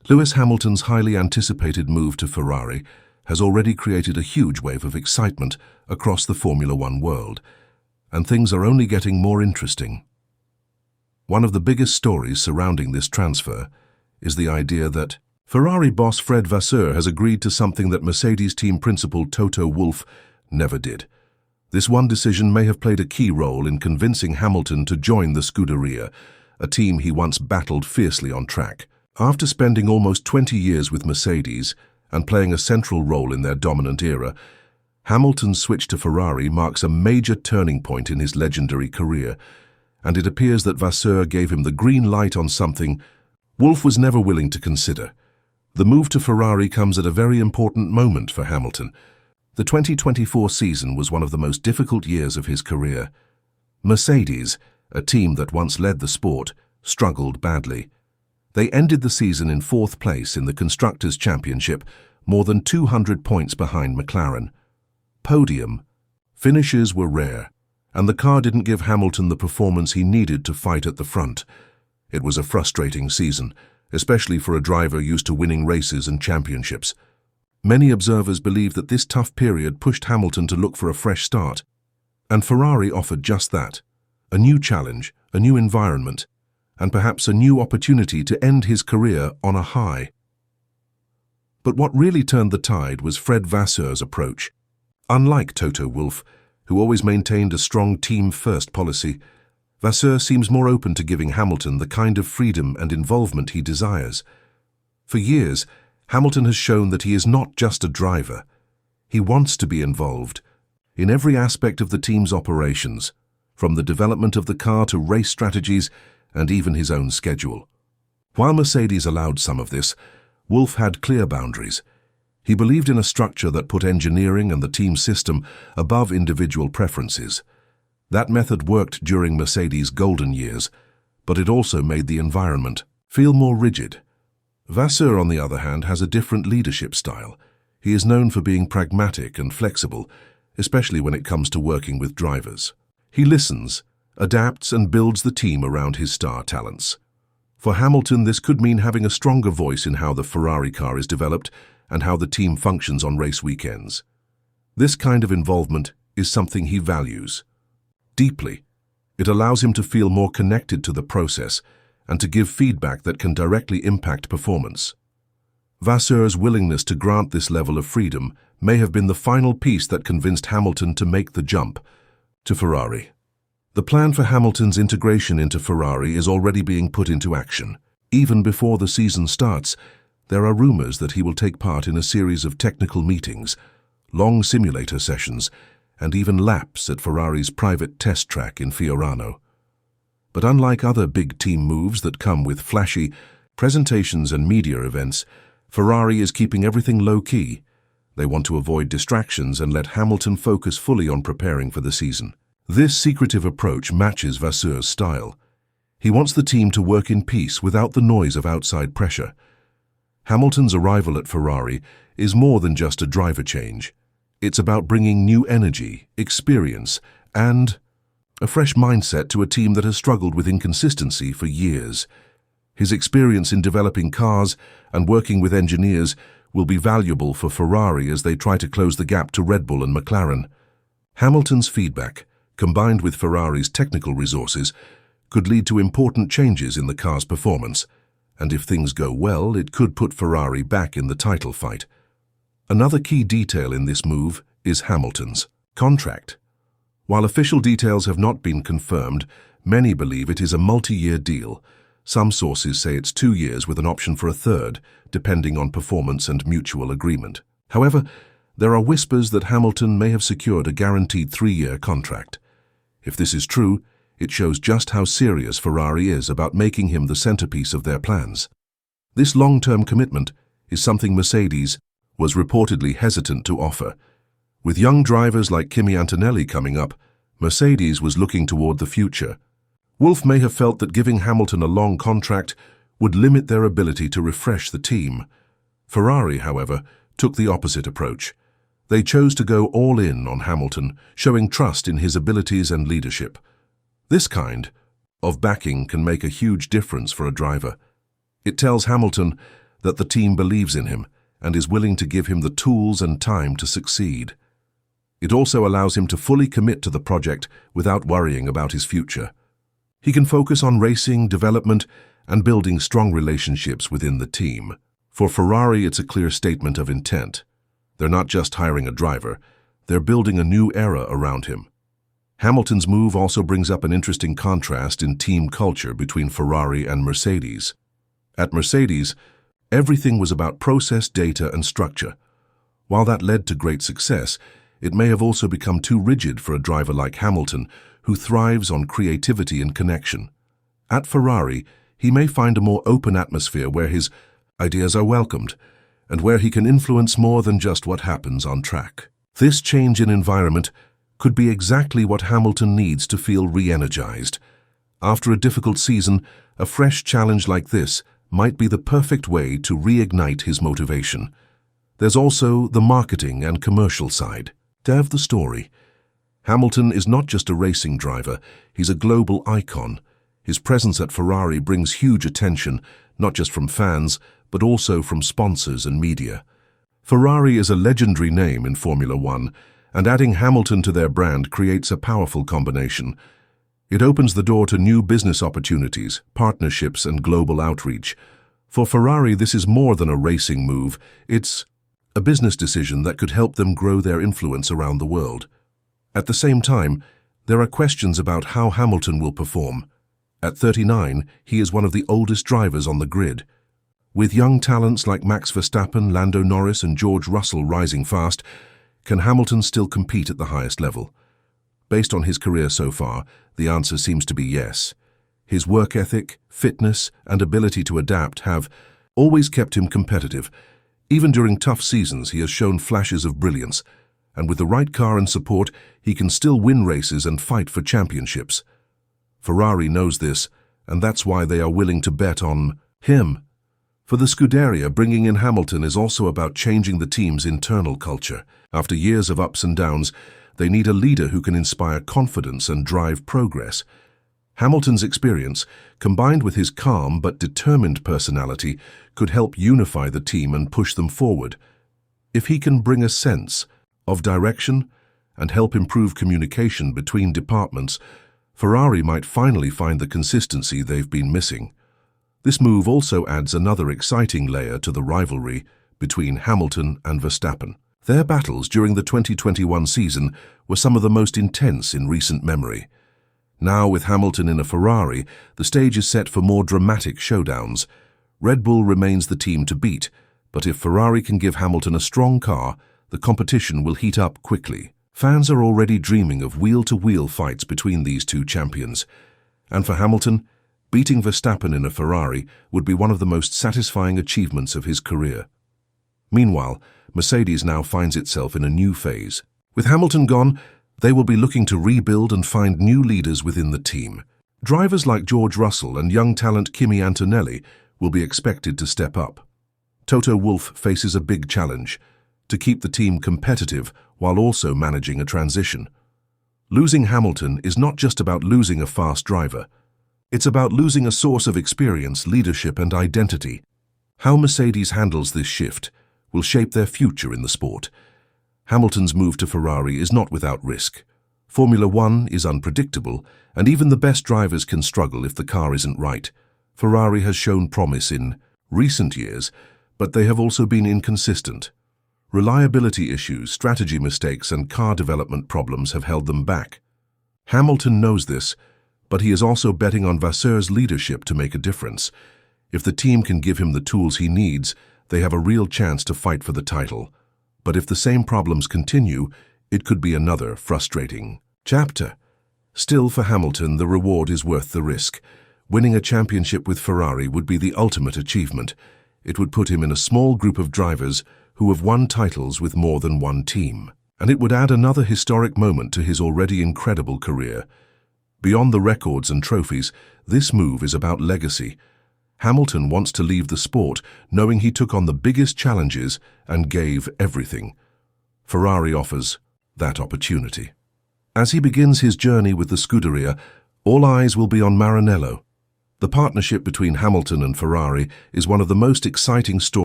Lewis Hamilton's highly anticipated move to Ferrari has already created a huge wave of excitement across the Formula One world, and things are only getting more interesting. One of the biggest stories surrounding this transfer is the idea that Ferrari boss Fred Vasseur has agreed to something that Mercedes team principal Toto Wolff never did. This one decision may have played a key role in convincing Hamilton to join the Scuderia, a team he once battled fiercely on track. After spending almost 20 years with Mercedes and playing a central role in their dominant era, Hamilton's switch to Ferrari marks a major turning point in his legendary career, and it appears that Vasseur gave him the green light on something Wolff was never willing to consider. The move to Ferrari comes at a very important moment for Hamilton. The 2024 season was one of the most difficult years of his career. Mercedes, a team that once led the sport, struggled badly. They ended the season in fourth place in the Constructors' Championship, more than 200 points behind McLaren. Podium finishes were rare, and the car didn't give Hamilton the performance he needed to fight at the front. It was a frustrating season, especially for a driver used to winning races and championships. Many observers believe that this tough period pushed Hamilton to look for a fresh start, and Ferrari offered just that: a new challenge, a new environment, and perhaps a new opportunity to end his career on a high. But what really turned the tide was Fred Vasseur's approach. Unlike Toto Wolff, who always maintained a strong team-first policy, Vasseur seems more open to giving Hamilton the kind of freedom and involvement he desires. For years, Hamilton has shown that he is not just a driver. He wants to be involved in every aspect of the team's operations, from the development of the car to race strategies and even his own schedule. While Mercedes allowed some of this, Wolff had clear boundaries. He believed in a structure that put engineering and the team system above individual preferences. That method worked during Mercedes' golden years, but it also made the environment feel more rigid. Vasseur, on the other hand, has a different leadership style. He is known for being pragmatic and flexible, especially when it comes to working with drivers. He listens, adapts, and builds the team around his star talents. For Hamilton, this could mean having a stronger voice in how the Ferrari car is developed and how the team functions on race weekends. This kind of involvement is something he values deeply. It allows him to feel more connected to the process and to give feedback that can directly impact performance. Vasseur's willingness to grant this level of freedom may have been the final piece that convinced Hamilton to make the jump to Ferrari. The plan for Hamilton's integration into Ferrari is already being put into action. Even before the season starts, there are rumors that he will take part in a series of technical meetings, long simulator sessions, and even laps at Ferrari's private test track in Fiorano. But unlike other big team moves that come with flashy presentations and media events, Ferrari is keeping everything low-key. They want to avoid distractions and let Hamilton focus fully on preparing for the season. This secretive approach matches Vasseur's style. He wants the team to work in peace without the noise of outside pressure. Hamilton's arrival at Ferrari is more than just a driver change. It's about bringing new energy, experience, and a fresh mindset to a team that has struggled with inconsistency for years. His experience in developing cars and working with engineers will be valuable for Ferrari as they try to close the gap to Red Bull and McLaren. Hamilton's feedback, combined with Ferrari's technical resources, could lead to important changes in the car's performance, and if things go well, it could put Ferrari back in the title fight. Another key detail in this move is Hamilton's contract. While official details have not been confirmed, many believe it is a multi-year deal. Some sources say it's 2 years with an option for a third, depending on performance and mutual agreement. However, there are whispers that Hamilton may have secured a guaranteed 3-year contract. If this is true, it shows just how serious Ferrari is about making him the centerpiece of their plans. This long-term commitment is something Mercedes was reportedly hesitant to offer. With young drivers like Kimi Antonelli coming up, Mercedes was looking toward the future. Wolff may have felt that giving Hamilton a long contract would limit their ability to refresh the team. Ferrari, however, took the opposite approach. They chose to go all in on Hamilton, showing trust in his abilities and leadership. This kind of backing can make a huge difference for a driver. It tells Hamilton that the team believes in him and is willing to give him the tools and time to succeed. It also allows him to fully commit to the project without worrying about his future. He can focus on racing, development, and building strong relationships within the team. For Ferrari, it's a clear statement of intent. They're not just hiring a driver, they're building a new era around him. Hamilton's move also brings up an interesting contrast in team culture between Ferrari and Mercedes. At Mercedes, everything was about process, data, and structure. While that led to great success, it may have also become too rigid for a driver like Hamilton, who thrives on creativity and connection. At Ferrari, he may find a more open atmosphere where his ideas are welcomed, and where he can influence more than just what happens on track. This change in environment could be exactly what Hamilton needs to feel re-energized. After a difficult season, a fresh challenge like this might be the perfect way to reignite his motivation. There's also the marketing and commercial side. Dev the story. Hamilton is not just a racing driver, he's a global icon. His presence at Ferrari brings huge attention, not just from fans, but also from sponsors and media. Ferrari is a legendary name in Formula One, and adding Hamilton to their brand creates a powerful combination. It opens the door to new business opportunities, partnerships, and global outreach. For Ferrari, this is more than a racing move. It's a business decision that could help them grow their influence around the world. At the same time, there are questions about how Hamilton will perform. At 39, he is one of the oldest drivers on the grid. With young talents like Max Verstappen, Lando Norris, and George Russell rising fast, can Hamilton still compete at the highest level? Based on his career so far, the answer seems to be yes. His work ethic, fitness, and ability to adapt have always kept him competitive. Even during tough seasons, he has shown flashes of brilliance, and with the right car and support, he can still win races and fight for championships. Ferrari knows this, and that's why they are willing to bet on him. For the Scuderia, bringing in Hamilton is also about changing the team's internal culture. After years of ups and downs, they need a leader who can inspire confidence and drive progress. Hamilton's experience, combined with his calm but determined personality, could help unify the team and push them forward. If he can bring a sense of direction and help improve communication between departments, Ferrari might finally find the consistency they've been missing. This move also adds another exciting layer to the rivalry between Hamilton and Verstappen. Their battles during the 2021 season were some of the most intense in recent memory. Now, with Hamilton in a Ferrari, the stage is set for more dramatic showdowns. Red Bull remains the team to beat, but if Ferrari can give Hamilton a strong car, the competition will heat up quickly. Fans are already dreaming of wheel-to-wheel fights between these two champions. And for Hamilton, beating Verstappen in a Ferrari would be one of the most satisfying achievements of his career. Meanwhile, Mercedes now finds itself in a new phase. With Hamilton gone, they will be looking to rebuild and find new leaders within the team. Drivers like George Russell and young talent Kimi Antonelli will be expected to step up. Toto Wolff faces a big challenge: to keep the team competitive while also managing a transition. Losing Hamilton is not just about losing a fast driver. It's about losing a source of experience, leadership, and identity. How Mercedes handles this shift will shape their future in the sport. Hamilton's move to Ferrari is not without risk. Formula One is unpredictable, and even the best drivers can struggle if the car isn't right. Ferrari has shown promise in recent years, but they have also been inconsistent. Reliability issues, strategy mistakes, and car development problems have held them back. Hamilton knows this, but he is also betting on Vasseur's leadership to make a difference. If the team can give him the tools he needs, they have a real chance to fight for the title. But if the same problems continue, it could be another frustrating chapter. Still, for Hamilton, the reward is worth the risk. Winning a championship with Ferrari would be the ultimate achievement. It would put him in a small group of drivers who have won titles with more than one team. And it would add another historic moment to his already incredible career. Beyond the records and trophies, this move is about legacy. Hamilton wants to leave the sport knowing he took on the biggest challenges and gave everything. Ferrari offers that opportunity. As he begins his journey with the Scuderia, all eyes will be on Maranello. The partnership between Hamilton and Ferrari is one of the most exciting stories